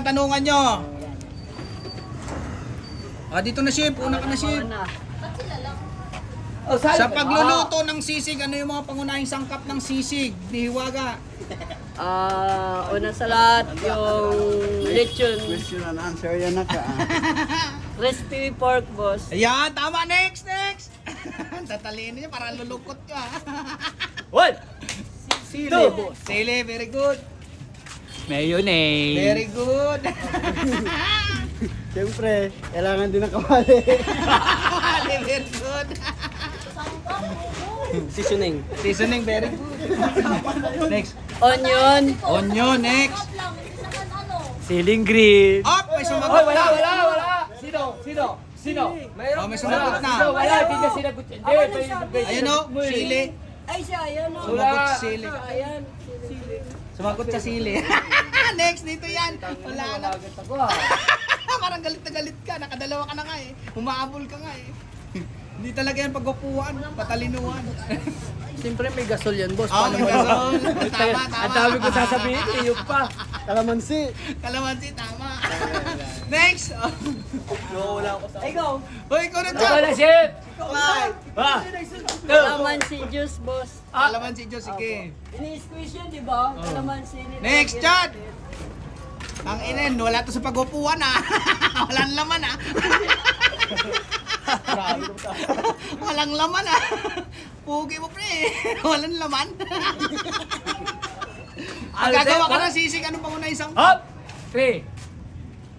Tanungan nyo. Dito na chef, una ka na chef. Sa pagluluto ng sisig, ano yung mga pangunahing sangkap ng sisig ni Hiwaga? Una sa lahat, yung lechon. Question and answer yan na ka. Crispy pork, boss. Ayan, tama. Next. Tatalino niya, parang lulukot ka. What? Sili, boss. Sili, very good. Mayonnaise. Very good. Siyempre, kailangan din ng kawali. Very good. Seasoning. Seasoning, very good. Next. Onion. Onion, next. Siling green. May sumagot na. Wala. Sino? May sumagot na. Wala, hindi niya sinagot. Hindi, Ayun o, sili. Ay, siya, ayan. Sumagot sa sili. Ayan. Sumagot sa sili. Next, dito yan. Wala na. Parang galit na galit ka. Nakadalawa ka na nga eh. Humahabol ka nga eh. Hindi talaga yan pagwapuan. Patalinuhan. Siyempre may gasol yan, boss. May gasol. Tama. Ang dami ko sasabihin, yung pa. Kalamansi. Kalamansi, tama. Next. Ikaw. Hoy, ikaw na Ikaw dyan. na, chef. Ha? Kalamansi juice, boss. Kalamansi, Diyos, sige. Ini-squeeze yun, di ba? Kalamansi. Next, Chad. Ang inen, wala to sa pagwapuan ah. Walang laman ah. Walang laman ah. Pugi mo pre. Walang laman. Gagawa ka ng sisig, ano pa muna isang? Hop! 3.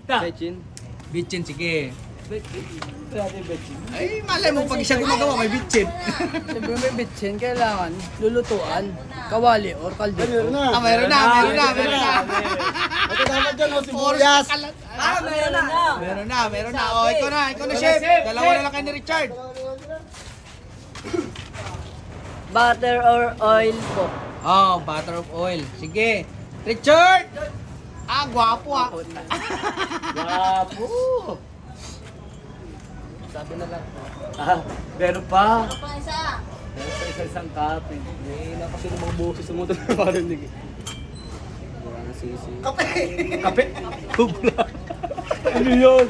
Bechin. Bitchin, sige. Ay, malay mo pag siya gumagawa, may bitchin. Siyempre may bitchin, kailangan lulutuan, kawali or kaldo. Meron na. Meron na. Ito dapat dyan, sibuyas. Meron na. Ikaw na, chef. Dalawa na lang kayo ni Richard. Butter or oil po. Butter of oil. Sige. Richard! Gwapo ah. Wapo. Sabi na lang. Meron pa. Meron pa isang kape. May kasi ng mga boses sa motor na parang nag. Wala na sisi. Kape? Bubla. Ano yun?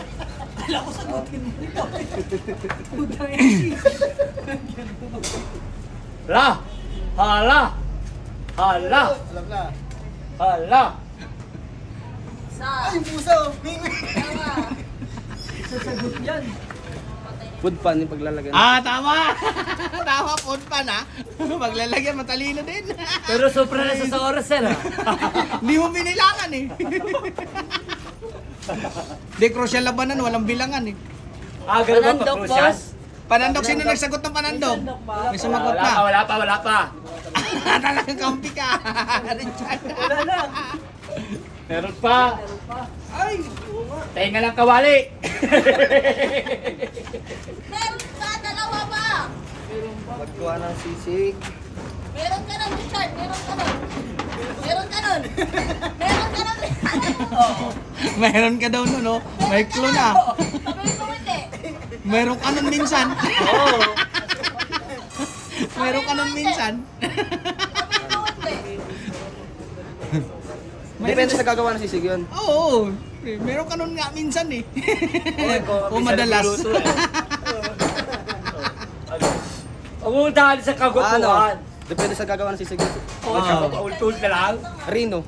Hala. Alam na. Hala. Ay, puso! Food pan yung paglalagay. Tama. Tama, food pan ah. Maglalagyan, matalino din. Pero sobra na sa oras yan ha. Hindi mo binilangan eh. Di, crucial labanan, walang bilangan eh. Ganun ba Panandok, pa boss. Panandok, sino nagsagot ng panandok? May sumagot na. Wala pa. Talagang kampi ka, Richard. Meron pa. Ay! Tenga lang kawali. Meron ka, dalawa ba? Pagkuha ng sisig. Meron ka nun, Richard. Meron ka nun. Meron ka nun. Meron ka daw nun, no? May clue na. Sabi ko hindi. Meron ka nun minsan. Meron ka nun minsan. Sabi ko hindi. Depende sa gagawa ng sisig yun. Oo. Meron ka nun nga minsan eh. O madalas. Umunta ka sa kagutuhan. Depende sa gagawa ng sisig yun. Paulit-ulit na lang. Rino.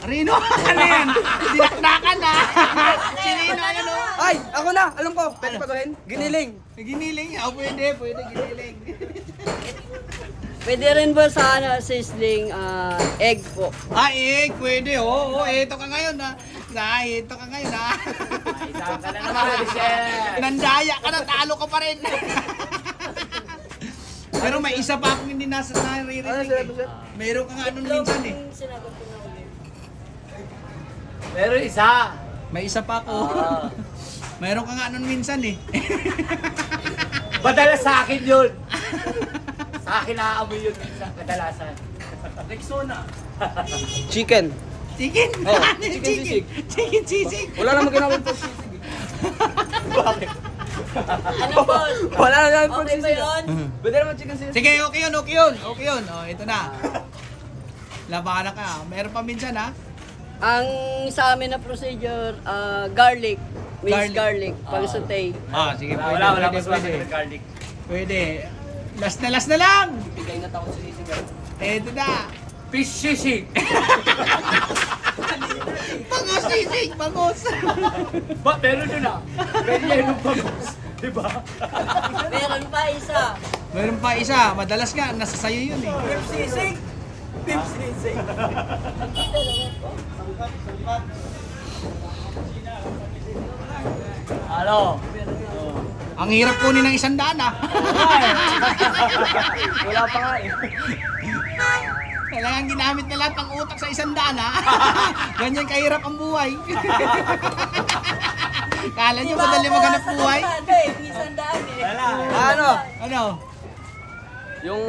Rino, ano yan? Dinakdakan na. Si Rino, ano? Ay! Ako na! Alam ko! Pwede pa gawin? Giniling! Giniling. Pwede giniling. Pwede rin ba sa sizzling egg po? Egg, pwede. Oo, ito ka ngayon ha. Ito ka ngayon ha. Isa ka na naman, chef. Nandaya ka na, talo ka pa rin. Pero may isa pa akong hindi nasa naririnig eh. Meron ka nga anong minsan eh. Meron isa. May isa pa ako. Meron ka nga anong minsan eh. Madalas sa akin yun. Sa akin naaamoy yun minsan, kadalasan. Rexona. Chicken. Chicken? Oh, Ano yung chicken sisig. Chicken sisig. Wala namang ginawin po sisig. Bakit? Ano boss? Wala na namin po Okay ba sisig. yun? Pwede naman chicken sisig. Sige, okay yun. Ito na. Labanan ka. Meron pa minsan ha. Ang sa amin na procedure, garlic. Minced garlic, pang saute. Ah, sige, pwede. Wala pwede, mas pwede. ng garlic. Pwede. Last na lang! Bigay na tayo sa sisigaw. Eto na! Fish sisig. Bangus sisig! Bangus! Ba, meron doon ah. Ganyan yung bangus. Diba? Meron pa isa. Meron pa isa. Madalas nga, nasa sayo yun eh. Sisig! Beef sisig! Ano? Ang hirap kunin ng 100 ah. Wala pa nga eh. Kailangan ginamit na lahat ng utak sa 100 ah. Ganyan kahirap ang buhay. Kala nyo madali maghanap buhay? Isang daan eh. Ano? Ano? Yung...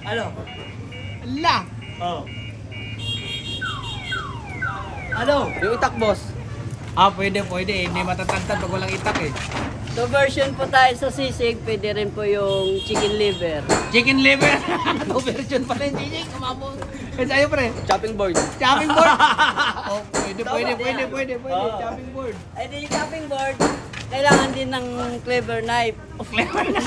Ano? Ala! Oh. Ano? Yung itak, boss. Ah, pwede. Hindi matatagtad pag walang itak eh. So version po tayo sa sisig, pwede rin po yung chicken liver. Chicken liver. No version pa rin, DJ. Kumabot. Eh, sa'yo pre. Chopping board. Chopping board. Oh, pwede. Chopping board. Ay, di yung chopping board, kailangan din ng clever knife. Flavor na.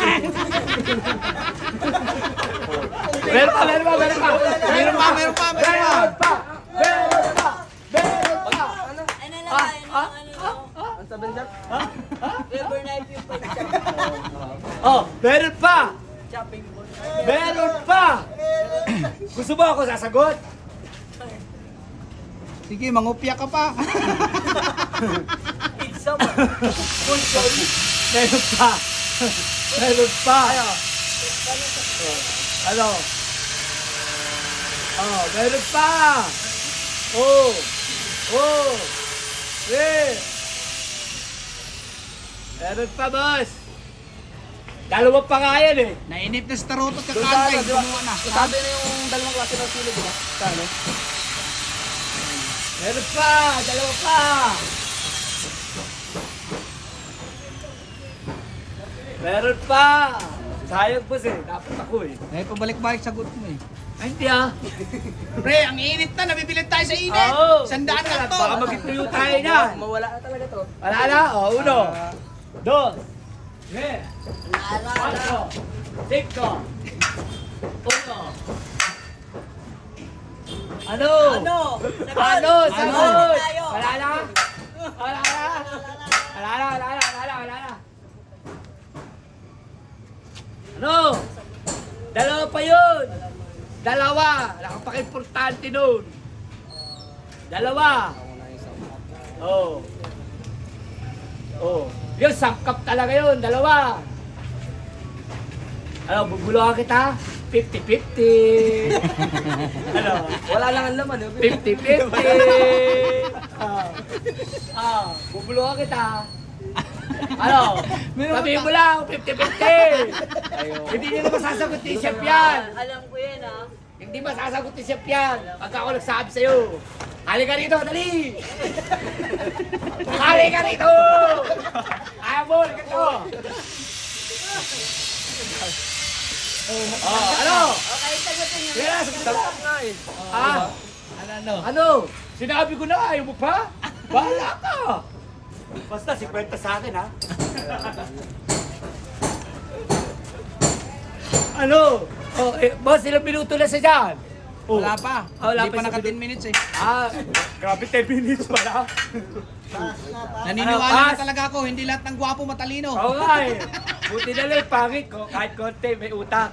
Meron pa. Meron pa. Ano lang Ang sabi niya? Clever knife yung pag-chop. Oh, meron pa. Chopping board. Meron pa. Gusto mo ako sasagot? Sige, mangupya ka pa. Pizza mo. Meron pa. Meron pa. Ano? Oh, meron pa. Oh. Meron pa, boss. Dalawa pa nga yan eh. Nainip na si Tarotot Doon sa kakantay. ano, di ba? Gumawa na. Sabi na yung dalawang klase ng sili, di ba? Sa ano? Meron pa. Dalawa pa. Meron pa. Sayang, boss eh. Dapat ako eh. Eh, pabalik-balik sagot mo eh. Ay, hindi ah. Pre, ang init na. Nabibilad tayo sa init. Oo. 100 na to. Baka magituyo tayo na. Mawala na talaga to. Wala na. O, 1, 2, 3, 4, 5, 1. Ano? Ano? Sagot! Tayo. Wala na? Wala na. Ano? Dalawa pa yun. Dalawa. Nakapaka-importante nun. Dalawa. Oh. Yun, sangkap talaga yun. Dalawa. Ano, bubuluhan kita? 50-50. Ano? Wala lang ang laman. 50-50. Bubuluhan kita. Ano? Sabi mo lang, 50-50. Hindi nila masasagot ni Chef yan. Alam ko yan ah. Hindi masasagot ni Chef yan. Pagka ako nagsabi sa'yo. Halika rito, dali! Halika rito! Ayaw mo, halika rito! Ano? Okay, sagutin nyo. Kaya, sagot nga eh. Ano? Sinabi ko na, ayaw mo pa? Bahala ka! Basta, 50 sa akin, ha? Ano? Oh, boss, ilang minuto na sa dyan? Wala pa. Wala Hindi pa pa naka sa 10 minutes eh. Grabe, 10 minutes pa lang. Naniniwala Ano, na talaga ako, hindi lahat ng gwapo matalino. Oo nga eh. Buti na lang, pangit ko. Kahit konti, may utak.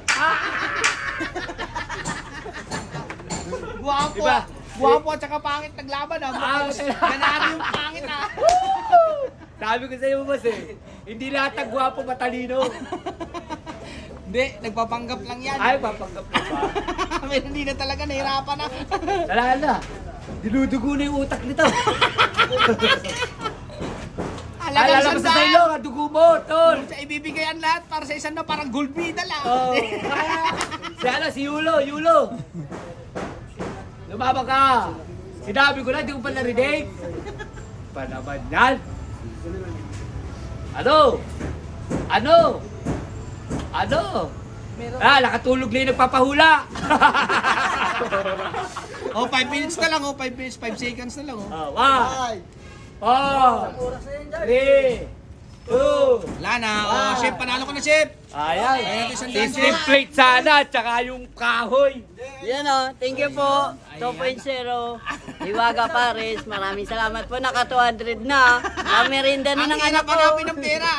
Gwapo. Diba? Gwapo at saka pangit naglaban ah. Ganaan yung pangit ah. Sabi ko sa iyo, boss eh. Hindi lahat ng gwapo matalino. Hindi, nagpapanggap lang yan. Ay, papanggap ko pa. Pero hindi na talaga, nahirapan na. Wala na. Dinudugo na yung utak nito. Halagang Alala mo sa sandaan. sa'yo, ang dugo mo, tol. Sa ibibigay ang lahat para sa isang na parang gold medal ah. Oh. Si Yulo. Lumaba ka. Sinabi ko na, di ko pa narinig. Pa naman yan. Ano? Nakatulog lang yung nagpapahula. Oh, 5 minutes na lang, oh. 5 minutes, 5 seconds na lang, oh. 1, 4, 3, 2. Wala na. Oh, chef, panalo ko na, chef. Ayan. Ayan, isang daan, Disney chef. plate sana, tsaka yung kahoy. Yan o, thank you po. 2.0. Liwaga Paris. Maraming salamat po. Naka 200 na. Merinda na Ang ng hirap anak ko. hanapin ng pera.